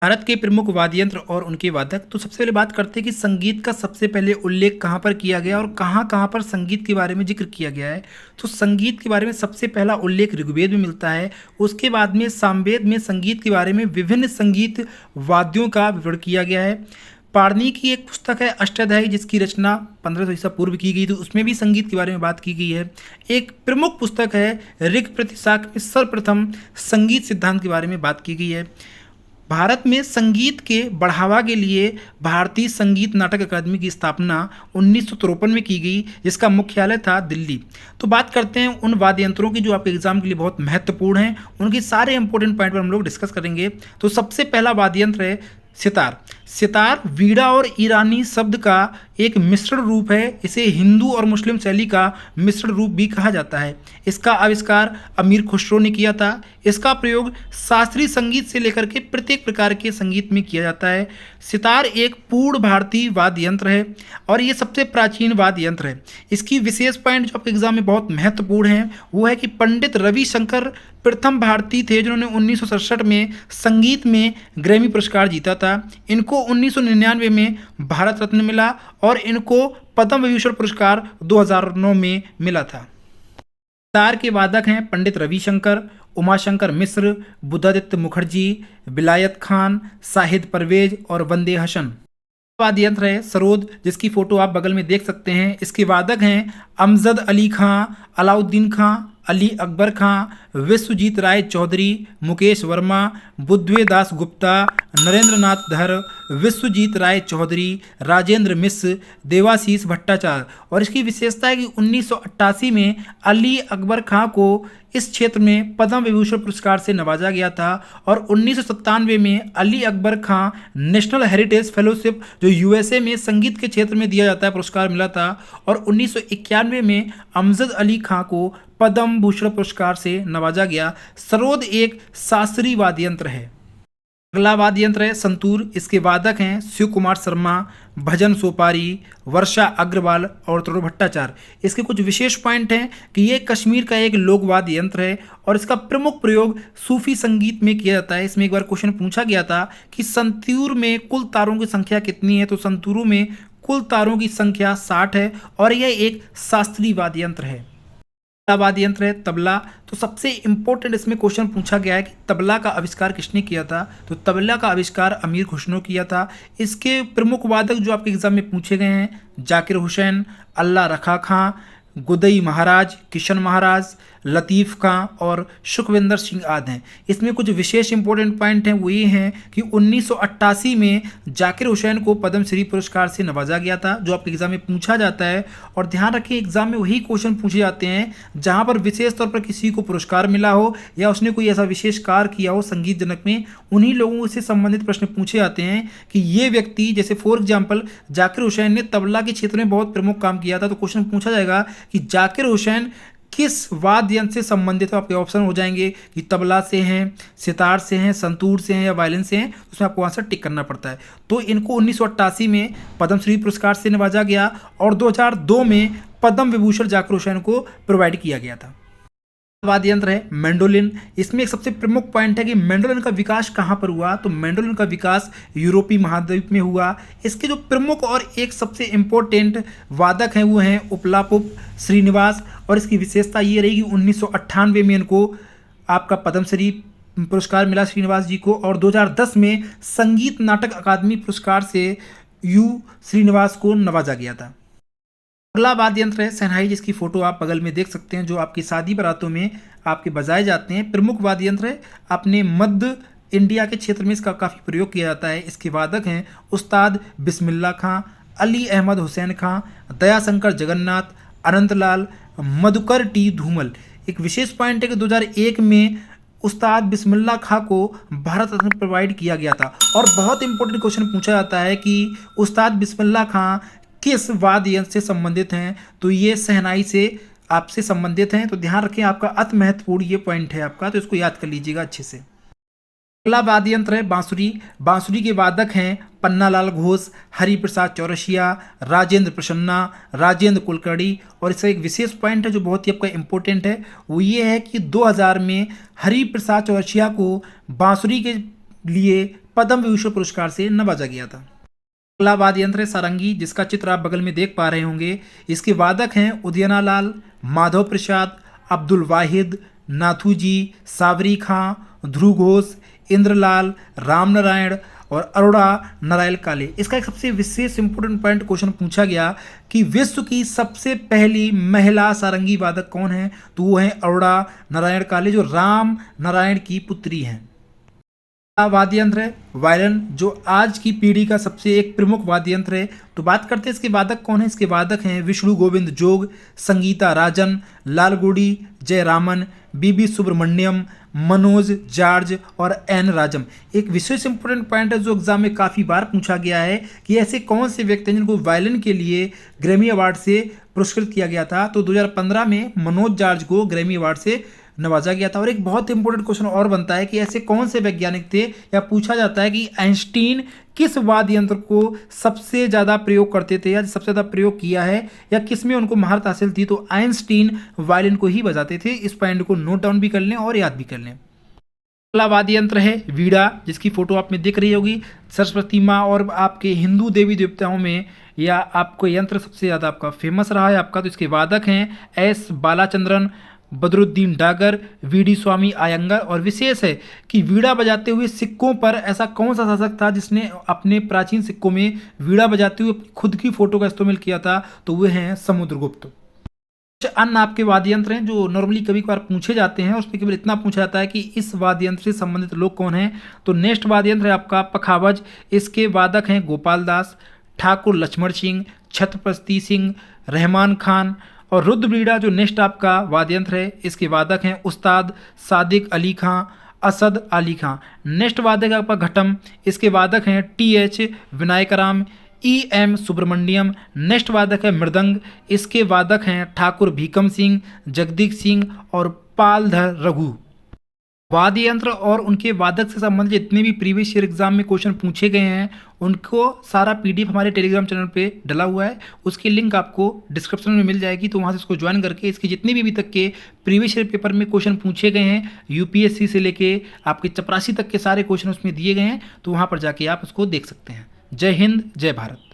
भारत के प्रमुख वाद्य यंत्र और उनके वादक। तो सबसे पहले बात करते हैं कि संगीत का सबसे पहले उल्लेख कहाँ पर किया गया और कहाँ कहाँ पर संगीत के बारे में जिक्र किया गया है। तो संगीत के बारे में सबसे पहला उल्लेख ऋग्वेद में मिलता है। उसके बाद में सामवेद में संगीत के बारे में विभिन्न संगीत वाद्यों का विवरण किया गया है। पाणिनि की एक पुस्तक है अष्टाध्यायी, जिसकी रचना 1500 ईसा पूर्व की गई, तो उसमें भी संगीत के बारे में बात की गई है। एक प्रमुख पुस्तक है ऋग प्रतिशाख में सर्वप्रथम संगीत सिद्धांत के बारे में बात की गई है। भारत में संगीत के बढ़ावा के लिए भारतीय संगीत नाटक अकादमी की स्थापना 1953 में की गई, जिसका मुख्यालय था दिल्ली। तो बात करते हैं उन वाद्य यंत्रों की जो आपके एग्जाम के लिए बहुत महत्वपूर्ण हैं, उनके सारे इंपॉर्टेंट पॉइंट पर हम लोग डिस्कस करेंगे। तो सबसे पहला वाद्य यंत्र है सितार। सितार वीणा और ईरानी शब्द का एक मिश्रण रूप है। इसे हिंदू और मुस्लिम शैली का मिश्रण रूप भी कहा जाता है। इसका आविष्कार अमीर खुसरो ने किया था। इसका प्रयोग शास्त्रीय संगीत से लेकर के प्रत्येक प्रकार के संगीत में किया जाता है। सितार एक पूर्ण भारतीय वाद्य यंत्र है और ये सबसे प्राचीन वाद्य यंत्र है। इसकी विशेष पॉइंट जो आपके एग्जाम में बहुत महत्वपूर्ण है वो है कि पंडित रविशंकर प्रथम भारतीय थे जिन्होंने 1967 में संगीत में ग्रैमी पुरस्कार जीता था। इनको 1999 में भारत रत्न मिला और इनको पद्म विभूषण पुरस्कार 2009 में मिला था। सितार के वादक हैं पंडित रविशंकर, उमाशंकर मिश्र, बुद्धादित्य मुखर्जी, विलायत खान, शाहिद परवेज और वंदे हसन। वाद्य यंत्र है सरोद, जिसकी फोटो आप बगल में देख सकते हैं। इसके वादक हैं अमजद अली खां, अलाउद्दीन खां, अली अकबर खां, विश्वजीत राय चौधरी, मुकेश वर्मा, बुद्धवे दास गुप्ता, नरेंद्र नाथ धर, विश्वजीत राय चौधरी, राजेंद्र मिश्र, देवाशीष भट्टाचार्य। और इसकी विशेषता है कि 1988 में अली अकबर खां को इस क्षेत्र में पद्म विभूषण पुरस्कार से नवाजा गया था और 1997 में अली अकबर खां नेशनल हेरिटेज फेलोशिप जो यूएसए में संगीत के क्षेत्र में दिया जाता है पुरस्कार मिला था और 1991 में अमजद अली खां को पद्म भूषण पुरस्कार से नवाजा गया। सरोद एक शास्त्रीय वाद्य यंत्र है। अगला वाद्य यंत्र है संतूर। इसके वादक हैं शिव कुमार शर्मा, भजन सोपारी, वर्षा अग्रवाल और तरुण भट्टाचार्य। इसके कुछ विशेष पॉइंट हैं कि ये कश्मीर का एक लोक वाद्य यंत्र है और इसका प्रमुख प्रयोग सूफी संगीत में किया जाता है। इसमें एक बार क्वेश्चन पूछा गया था कि संतूर में कुल तारों की संख्या कितनी है, तो संतूरों में कुल तारों की संख्या 60 है और यह एक शास्त्रीय वाद्य यंत्र है। वाद्य यंत्र है तबला। तो सबसे इंपॉर्टेंट इसमें क्वेश्चन पूछा गया है कि तबला का आविष्कार किसने किया था, तो तबला का आविष्कार अमीर खुसरो किया था। इसके प्रमुख वादक जो आपके एग्जाम में पूछे गए हैं जाकिर हुसैन, अल्लाह रखा खां, गुदई महाराज, किशन महाराज, लतीफ़ खां और सुखविंदर सिंह आदि हैं। इसमें कुछ विशेष इंपॉर्टेंट पॉइंट हैं वो ये हैं कि 1988 में जाकिर हुसैन को पद्मश्री पुरस्कार से नवाजा गया था, जो आपके एग्जाम में पूछा जाता है। और ध्यान रखें एग्जाम में वही क्वेश्चन पूछे जाते हैं जहां पर विशेष तौर पर किसी को पुरस्कार मिला हो या उसने कोई ऐसा विशेष कार्य किया हो संगीत जनक में, उन्हीं लोगों से संबंधित प्रश्न पूछे जाते हैं कि ये व्यक्ति, जैसे फॉर एग्जाम्पल जाकिर हुसैन ने तबला के क्षेत्र में बहुत प्रमुख काम किया था, तो क्वेश्चन पूछा जाएगा कि जाकिर हुसैन किस वाद्य यंत्र से संबंधित हो। आपके ऑप्शन हो जाएंगे कि तबला से हैं, सितार से हैं, संतूर से हैं या वायलिन से हैं, उसमें आपको आंसर टिक करना पड़ता है। तो इनको 1988 में पद्मश्री पुरस्कार से नवाजा गया और 2002 में पद्म विभूषण जाकिर हुसैन को प्रोवाइड किया गया था। वाद्य यंत्र है मैंडोलिन। इसमें एक सबसे प्रमुख पॉइंट है कि मैंडोलिन का विकास कहाँ पर हुआ, तो मैंडोलिन का विकास यूरोपीय महाद्वीप में हुआ। इसके जो प्रमुख और एक सबसे इम्पोर्टेंट वादक हैं वो हैं उपलापुप श्रीनिवास और इसकी विशेषता ये रही कि 1998 में इनको आपका पद्मश्री पुरस्कार मिला श्रीनिवास जी को और 2010 में संगीत नाटक अकादमी पुरस्कार से यू श्रीनिवास को नवाजा गया था। अगला वाद्य यंत्र है शहनाई, जिसकी फोटो आप बगल में देख सकते हैं, जो आपकी शादी बारातों में आपके बजाए जाते हैं। प्रमुख वाद्य यंत्र है। अपने मध्य इंडिया के क्षेत्र में इसका काफ़ी प्रयोग किया जाता है। इसके वादक हैं उस्ताद बिस्मिल्ला खां, अली अहमद हुसैन खां, दयाशंकर जगन्नाथ, अनंतलाल, मधुकर टी धूमल। एक विशेष पॉइंट है कि 2001 में उस्ताद बिस्मिल्ला खां को भारत रत्न प्रोवाइड किया गया था और बहुत इंपॉर्टेंट क्वेश्चन पूछा जाता है कि उस्ताद बिस्मिल्ला खां किस वाद्य यंत्र से संबंधित हैं, तो ये शहनाई से आपसे संबंधित हैं। तो ध्यान रखें, आपका अति महत्वपूर्ण ये पॉइंट है आपका, तो इसको याद कर लीजिएगा अच्छे से। अगला वाद्य यंत्र है बांसुरी। बांसुरी के वादक हैं पन्नालाल घोष, हरिप्रसाद चौरसिया, राजेंद्र प्रसन्ना, राजेंद्र कुलकर्णी। और इसका एक विशेष पॉइंट है जो बहुत ही आपका इंपॉर्टेंट है, वो ये है कि 2000 में हरिप्रसाद चौरसिया को बांसुरी के लिए पद्म विभूषण पुरस्कार से नवाजा गया था। अगला वाद्य यंत्र है सारंगी, जिसका चित्र आप बगल में देख पा रहे होंगे। इसके वादक हैं उदयना लाल, माधव प्रसाद, अब्दुल वाहिद, नाथूजी, सावरी खां, ध्रुव घोष, इंद्रलाल, राम नारायण और अरोड़ा नारायण काले। इसका एक सबसे विशेष इंपोर्टेंट पॉइंट क्वेश्चन पूछा गया कि विश्व की सबसे पहली महिला सारंगी वादक कौन है, तो वो है अरोड़ा नारायण काले, जो राम नारायण की पुत्री हैं। वाद्य यंत्र है वायलिन, जो आज की पीढ़ी का सबसे एक प्रमुख वाद्य यंत्र है। तो बात करते हैं इसके वादक कौन है। इसके वादक हैं विष्णु गोविंद जोग, संगीता राजन, लालगुडी जयरामन, बीबी सुब्रमण्यम, मनोज जॉर्ज और एन राजम। एक विशेष इंपोर्टेंट पॉइंट है जो एग्जाम में काफ़ी बार पूछा गया है कि ऐसे कौन से व्यक्ति हैं जिनको वायलिन के लिए ग्रैमी अवार्ड से पुरस्कृत किया गया था। तो 2015 में मनोज जॉर्ज को ग्रैमी अवार्ड से नवाजा गया था। और एक बहुत इंपॉर्टेंट क्वेश्चन और बनता है कि ऐसे कौन से वैज्ञानिक थे, या पूछा जाता है कि आइंस्टीन किस वाद्य यंत्र को सबसे ज़्यादा प्रयोग करते थे या सबसे ज़्यादा प्रयोग किया है, या किस में उनको महारत हासिल थी। तो आइंस्टीन वायलिन को ही बजाते थे। इस पॉइंट को नोट डाउन भी कर लें और याद भी कर लें। अगला वाद्य यंत्र है वीणा, जिसकी फोटो आप में दिख रही होगी। सरस्वती माँ और आपके हिंदू देवी देवताओं में या आपको यंत्र सबसे ज़्यादा आपका फेमस रहा है आपका। तो इसके वादक हैं एस बालाचंद्रन, बदरुद्दीन डागर, वीडी स्वामी आयंगर। और विशेष है कि वीणा बजाते हुए सिक्कों पर ऐसा कौन सा शासक था जिसने अपने प्राचीन सिक्कों में वीणा बजाते हुए खुद की फोटो का इस्तेमाल किया था, तो वे हैं समुद्रगुप्त। कुछ अन्य आपके वाद्य यंत्र हैं जो नॉर्मली कभी कभार पूछे जाते हैं, उसमें केवल इतना पूछा जाता है कि इस वाद्य यंत्र से संबंधित लोग कौन हैं। तो नेक्स्ट वाद्य यंत्र है आपका पखावज। इसके वादक हैं गोपाल दास, ठाकुर लक्ष्मण सिंह, छत्रपति सिंह, रहमान खान। और रुद्र वीणा जो नेक्स्ट आपका वाद्य यंत्र है, इसके वादक हैं उस्ताद सादिक अली खां, असद अली खां। नेक्स्ट वादक है आपका घटम, इसके वादक हैं टी.एच. विनायकराम, ई.एम. सुब्रमण्यम। नेक्स्ट वादक है मृदंग, इसके वादक हैं ठाकुर भीकम सिंह, जगदीश सिंह और पालधर रघु। वाद्य यंत्र और उनके वादक से संबंधित जितने भी प्रीवियस ईयर एग्जाम में क्वेश्चन पूछे गए हैं, उनको सारा पीडीएफ हमारे टेलीग्राम चैनल पे डला हुआ है। उसकी लिंक आपको डिस्क्रिप्शन में मिल जाएगी, तो वहाँ से उसको ज्वाइन करके इसके जितने भी अभी तक के प्रीवियस ईयर पेपर में क्वेश्चन पूछे गए हैं, यूपीएससी से लेके आपके चपरासी तक के सारे क्वेश्चन उसमें दिए गए हैं, तो वहाँ पर जाके आप उसको देख सकते हैं। जय हिंद, जय भारत।